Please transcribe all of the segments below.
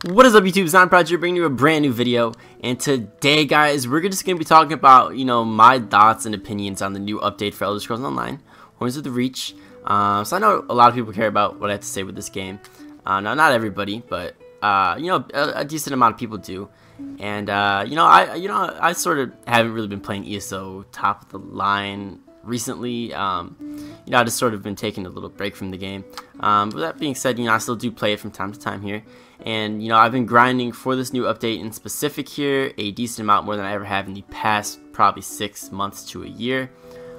What is up, YouTube? It's Project bringing you a brand new video, and today, guys, we're just gonna be talking about my thoughts and opinions on the new update for Elder Scrolls Online, Horns of the Reach. So I know a lot of people care about what I have to say with this game. Now, not everybody, but a decent amount of people do. And I sort of haven't really been playing ESO top of the line recently. I just sort of been taking a little break from the game. With that being said, I still do play it from time to time here. And, I've been grinding for this new update in specific here a decent amount more than I ever have in the past probably 6 months to a year.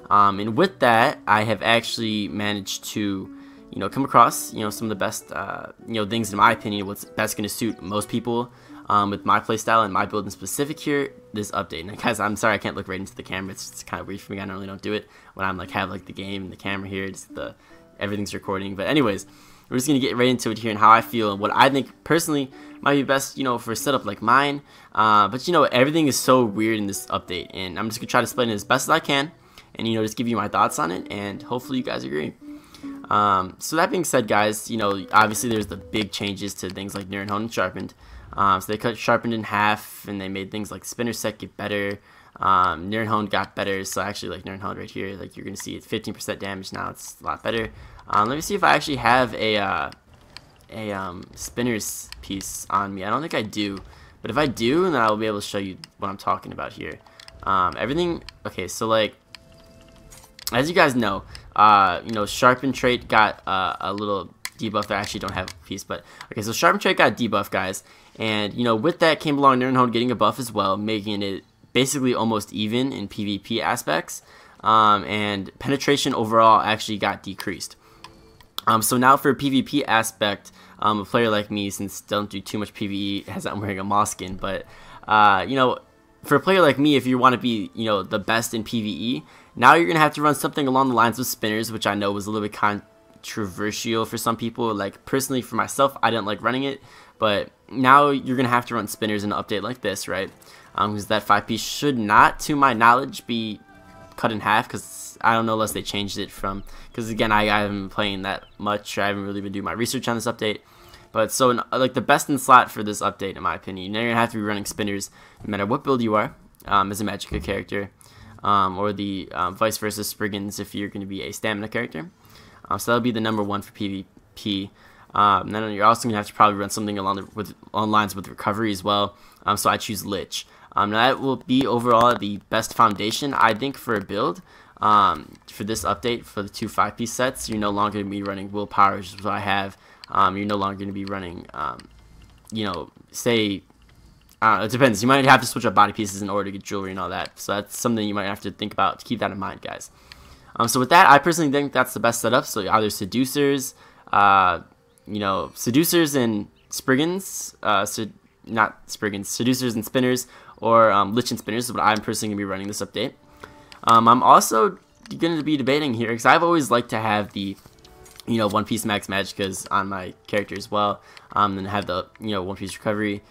And with that, I have actually managed to, come across, some of the best, things in my opinion, what's best going to suit most people with my playstyle and my build in specific here, this update. And guys, I'm sorry I can't look right into the camera. It's kind of weird for me. I normally don't do it when I'm have the game and the camera here. It's everything's recording. But anyways, we're just going to get right into it here and how I feel and what I think personally might be best, for a setup like mine. But everything is so weird in this update, and I'm just going to try to explain it as best as I can and, just give you my thoughts on it, and hopefully you guys agree. So that being said, guys, obviously there's the big changes to things like Neuron Honed and Sharpened. So they cut Sharpened in half, and they made things like Spinner Set get better. Neuron Honed got better, so actually Neuron Honed right here, you're going to see it 15% damage now. It's a lot better. Let me see if I actually have a Spinner's piece on me. I don't think I do, but if I do, then I'll be able to show you what I'm talking about here. Everything, okay, so as you guys know, Sharpen trait got a little debuff that I actually don't have a piece, but okay, so Sharpen trait got debuff, guys, and with that came along Neuron Honed getting a buff as well, making it basically almost even in PvP aspects, and penetration overall actually got decreased. So now for a PvP aspect, a player like me, since don't do too much PvE, as I'm wearing a moss skin, but for a player like me, if you want to be the best in PvE, now you're gonna have to run something along the lines of spinners, which I know was a little bit controversial for some people. Personally, for myself, I didn't like running it, but now you're gonna have to run spinners in an update like this, right? Because that 5-piece should not, to my knowledge, be cut in half, because I don't know unless they changed it from, because again, I haven't been playing that much. I haven't really been doing my research on this update. But so the best in slot for this update, in my opinion, you're gonna have to be running spinners no matter what build you are, as a Magicka character, or the vice versa Spriggans if you're gonna be a stamina character. So that'll be the #1 for PvP. And then you're also gonna have to probably run something along lines with recovery as well. So I choose Lich. Now that will be overall the best foundation, I think, for a build. For this update, for the 2 5-piece sets, you're no longer going to be running willpower, which is what I have. You're no longer going to be running, say, it depends. You might have to switch up body pieces in order to get jewelry and all that. So that's something you might have to think about to keep that in mind, guys. So with that, I personally think that's the best setup. So either Seducers, Seducers and Spriggans, not Spriggans, Seducers and Spinners, or Lich and Spinners is what I'm personally going to be running this update. I'm also going to be debating here, because I've always liked to have the, 1-piece max Magickas on my character as well, and have the, 1-piece recovery,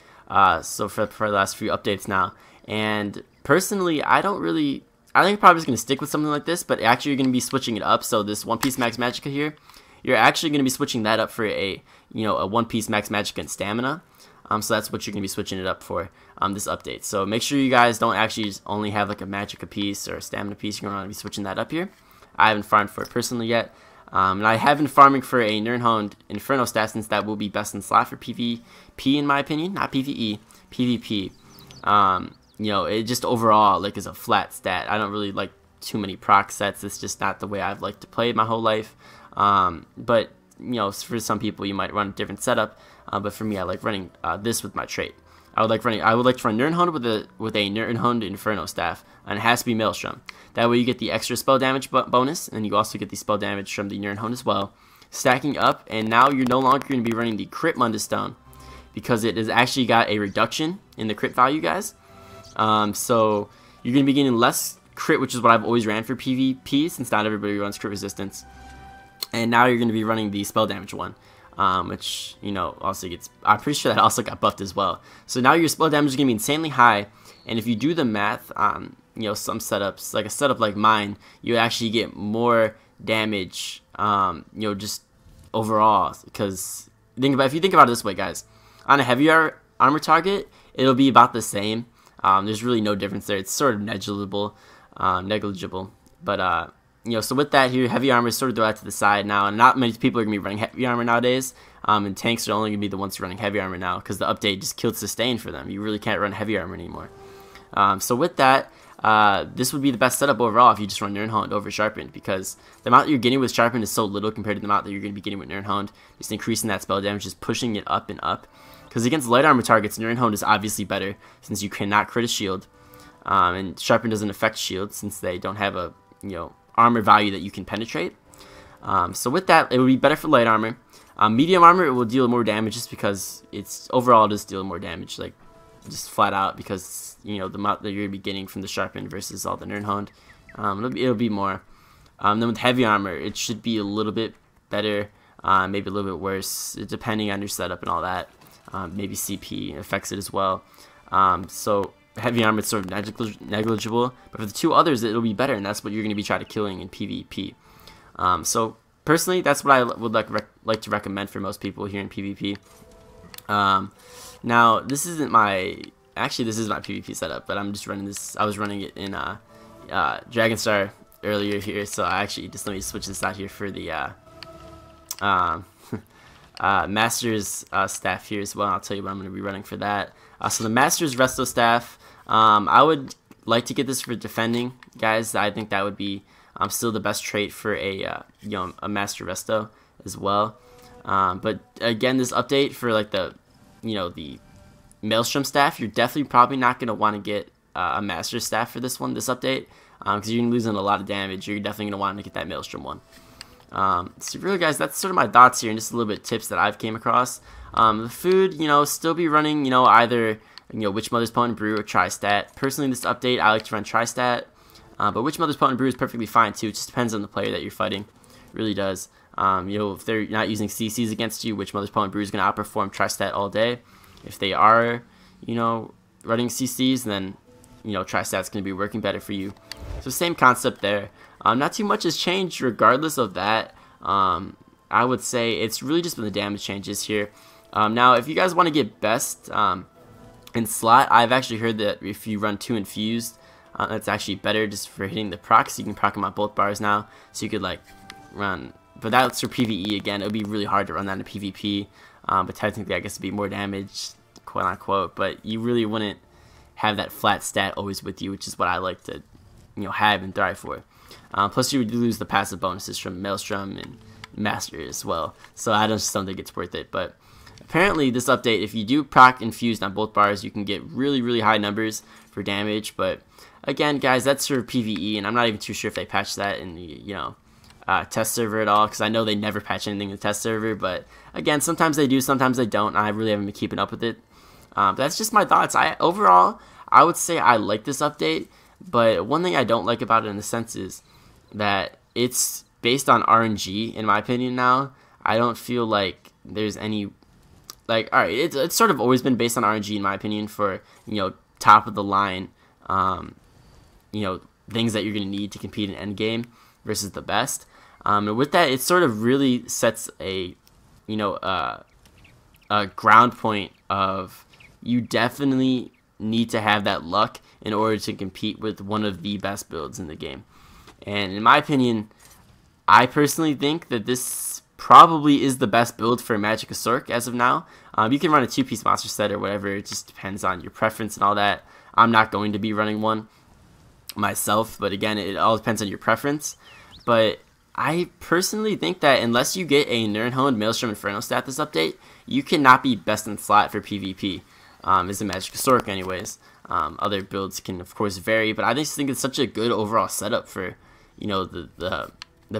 so for the last few updates now. And personally, I think I'm probably just going to stick with something like this, but actually you're going to be switching it up. So this 1-piece max Magicka here, you're actually going to be switching that up for a 1-piece max Magicka and stamina. So that's what you're going to be switching it up for this update. So make sure you guys don't actually just only have a Magicka piece or a stamina piece. You're going to want to be switching that up here. I haven't farmed for it personally yet. And I have been farming for a Neuron Honed Inferno staff, since that will be best in slot for PvP in my opinion. Not PvE, PvP. It just overall is a flat stat. I don't really like too many proc sets. It's just not the way I've liked to play my whole life. But for some people you might run a different setup, but for me, I like running this with my trait. I would like to run Neuron Honed with a Neuron Honed Inferno staff, and it has to be Maelstrom. That way you get the extra spell damage bonus, and you also get the spell damage from the Neuron Honed as well, stacking up. And now you're no longer going to be running the crit Mundus Stone, because it has actually got a reduction in the crit value, guys. So you're going to be getting less crit, which is what I've always ran for PvP, since not everybody runs crit resistance. And now you're going to be running the spell damage one, which, also gets, I'm pretty sure that also got buffed as well. So now your spell damage is going to be insanely high, and if you do the math on, some setups, like a setup like mine, you actually get more damage, just overall, because if you think about it this way, guys, On a heavier armor target, it'll be about the same. There's really no difference there. It's sort of negligible. But so with that here, heavy armor is sort of throw out to the side now, and not many people are gonna be running heavy armor nowadays. And tanks are only gonna be the ones running heavy armor now, because the update just killed sustain for them. You really can't run heavy armor anymore. So with that, this would be the best setup overall if you just run Nirnhound over Sharpened, because the amount that you're getting with Sharpened is so little compared to the amount that you're going to be getting with Nirnhound. Just increasing that spell damage, just pushing it up and up. Because against light armor targets, Nirnhound is obviously better, since you cannot crit a shield. And Sharpened doesn't affect shields, since they don't have a armor value that you can penetrate. So with that, it would be better for light armor. Medium armor, it will deal more damage just because it's overall does deal more damage, like just flat out, because the amount that you're gonna be getting from the Sharpened versus all the Nirnhound, it'll be more. Then with heavy armor, it should be a little bit better, maybe a little bit worse, depending on your setup and all that. Maybe CP affects it as well. So heavy armor is sort of negligible, but for the two others, it'll be better, and that's what you're gonna be trying to killing in PvP. So personally, that's what I would like to recommend for most people here in PvP. Now this isn't my this is my PvP setup, but I'm just running this. I was running it in Dragonstar earlier here, so I actually just let me switch this out here for the Masters staff here as well. I'll tell you what I'm going to be running for that. So the Masters Resto staff, I would like to get this for defending, guys. I think that would be still the best trait for a Master Resto as well. But again, this update for like the Maelstrom staff, you're definitely probably not going to want to get a Master staff for this update, because you're losing a lot of damage. You're definitely going to want to get that Maelstrom one. So really, guys, that's sort of my thoughts here, and just a little bit of tips that I've came across. The food, still be running, either Witch Mother's Potent Brew or Tri-Stat. Personally, this update, I like to run Tri-Stat, but Witch Mother's Potent Brew is perfectly fine too. It just depends on the player that you're fighting. It really does. If they're not using CCs against you, Witch Mother's Potent Brew is going to outperform Tri-Stat all day. If they are, running CCs, then, Tri-Stat's going to be working better for you. So same concept there. Not too much has changed regardless of that. I would say it's really just been the damage changes here. Now, if you guys want to get best in slot, I've actually heard that if you run 2 infused, that's actually better just for hitting the procs. You can proc them on both bars now, so you could like run. But that's for PvE again. It would be really hard to run that in PvP. But technically, I guess it'd be more damage, quote unquote. But you really wouldn't have that flat stat always with you, which is what I like to, have and thrive for. Plus, you would lose the passive bonuses from Maelstrom and Master as well. So I just don't think it's worth it. But apparently, this update, if you do proc infused on both bars, you can get really, really high numbers for damage. But again, guys, that's for PvE, and I'm not even too sure if they patched that in the test server at all, because I know they never patch anything in the test server. But again, sometimes they do, sometimes they don't. I really haven't been keeping up with it. That's just my thoughts. Overall, I would say I like this update, but one thing I don't like about it in a sense is that it's based on RNG, in my opinion. Now I don't feel like there's any alright, it's sort of always been based on RNG in my opinion for top of the line things that you're gonna need to compete in endgame versus the best. And with that, it sort of really sets a ground point of you definitely need to have that luck in order to compete with one of the best builds in the game. And in my opinion, I personally think that this probably is the best build for Magicka Sorcerer as of now. You can run a 2-piece monster set or whatever. It just depends on your preference and all that. I'm not going to be running one myself, but again, it all depends on your preference. But I personally think that unless you get a Nirnhound Maelstrom Inferno stat this update, you cannot be best in slot for PvP. As a Magicka Sorcerer anyways. Other builds can of course vary, but I just think it's such a good overall setup for the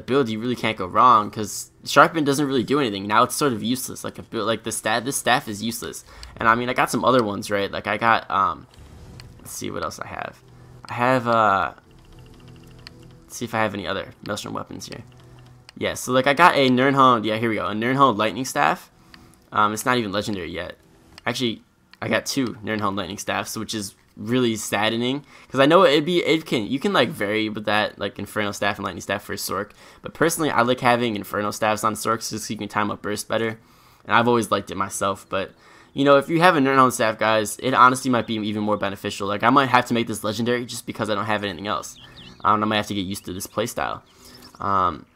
build. You really can't go wrong, because Sharpen doesn't really do anything. Now it's sort of useless. Like a build like this staff is useless. And I mean, I got some other ones, right? Like I got let's see what else I have. Let's see if I have any other Maelstrom weapons here. Yeah, so like I got a Nirnhound, yeah, here we go, a Nirnhound Lightning Staff. It's not even legendary yet. Actually, I got 2 Nirnhound Lightning Staffs, which is really saddening, because I know you can like vary with that, like Inferno Staff and Lightning Staff for Sorc. But personally, I like having Inferno Staffs on Sorc just so you can time up burst better, and I've always liked it myself. But you know, if you have a Nerdhound staff, guys, it honestly might be even more beneficial. Like, I might have to make this legendary just because I don't have anything else. I might have to get used to this playstyle.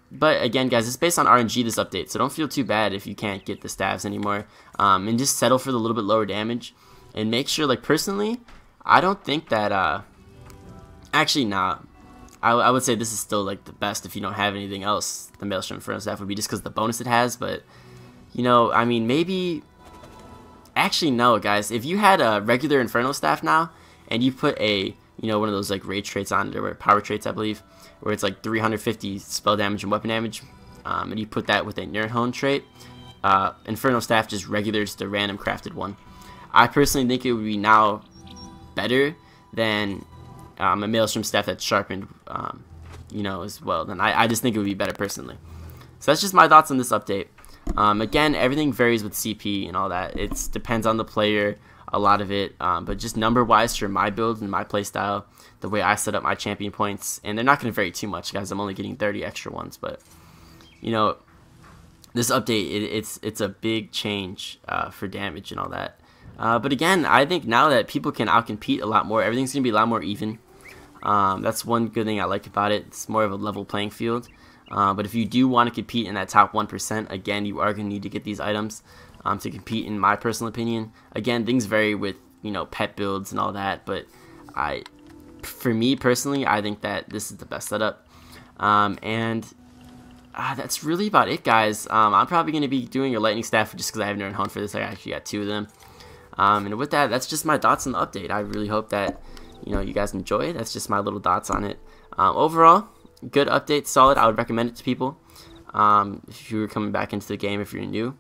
But again, guys, it's based on RNG, this update, so don't feel too bad if you can't get the staffs anymore. And just settle for the little bit lower damage. And make sure, like, personally, I don't think that, actually, nah. I would say this is still, like, the best if you don't have anything else. The Maelstrom Inferno staff would be just because of the bonus it has, but, you know, I mean, maybe... Actually, no, guys. If you had a regular Inferno staff now, and you put a, you know, one of those, like, rage traits on it, or power traits, I believe, where it's, like, 350 spell damage and weapon damage, and you put that with a Nerdhound trait, Inferno staff just regulars the random crafted one. I personally think it would be now better than a Maelstrom staff that's sharpened, you know, as well. Then I just think it would be better personally. So that's just my thoughts on this update. Again, everything varies with CP and all that. It depends on the player, a lot of it. But just number-wise for my build and my playstyle, the way I set up my champion points, and they're not going to vary too much, guys. I'm only getting 30 extra ones, but you know, this update, it's a big change for damage and all that. But again, I think now that people can outcompete a lot more, everything's going to be a lot more even. That's one good thing I like about it. It's more of a level playing field. But if you do want to compete in that top 1%, again, you are going to need to get these items to compete, in my personal opinion. Again, things vary with, you know, pet builds and all that, but for me personally, I think that this is the best setup. That's really about it, guys. I'm probably going to be doing a lightning staff just because I have Nerdhound for this. I actually got 2 of them. And with that, that's just my thoughts on the update. I really hope that, you know, you guys enjoy. That's just my little thoughts on it. Overall, good update, solid. I would recommend it to people if you were coming back into the game, if you're new.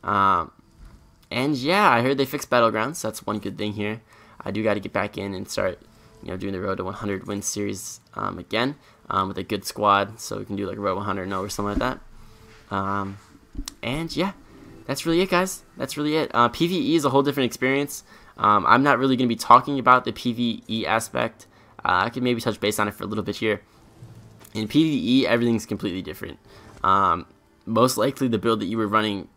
And yeah, I heard they fixed Battlegrounds. So that's one good thing here. I do got to get back in and start, you know, doing the Road to 100 win series again with a good squad, so we can do like a Road 100 or something like that. And yeah, that's really it, guys. That's really it. PvE is a whole different experience. I'm not really going to be talking about the PvE aspect. I could maybe touch base on it for a little bit here. In PvE, everything's completely different. Most likely, the build that you were running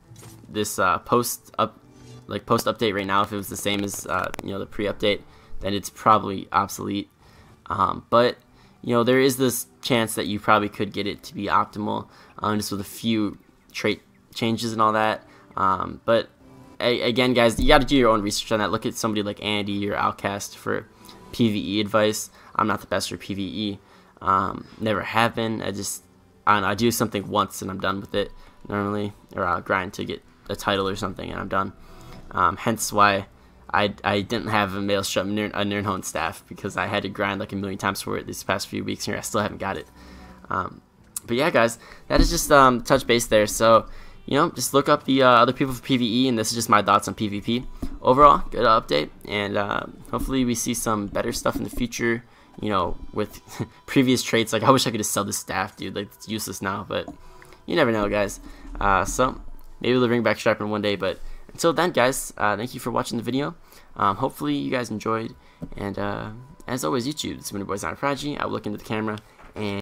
this post update right now, if it was the same as you know, the pre-update, then it's probably obsolete. But you know, there is this chance that you probably could get it to be optimal, just with a few trait changes and all that. But again, guys, you got to do your own research on that. Look at somebody like Andy or Outcast for PvE advice. I'm not the best for PvE. Never have been. I do something once and I'm done with it normally, or I'll grind to get a title or something and I'm done. Hence why I didn't have a Maelstrom Nerdhound staff, because I had to grind like a million times for it these past few weeks here. I still haven't got it. But yeah, guys, that is just touch base there. So, you know, just look up the other people for PvE, and this is just my thoughts on PvP. Overall, good update, and hopefully we see some better stuff in the future, you know, with previous traits. Like, I wish I could just sell this staff, dude. Like, it's useless now, but you never know, guys. So, maybe they'll bring back Sharpen one day, but until then, guys, thank you for watching the video. Hopefully you guys enjoyed, and as always, YouTube, this has been your boy, Prodigy. I will look into the camera, and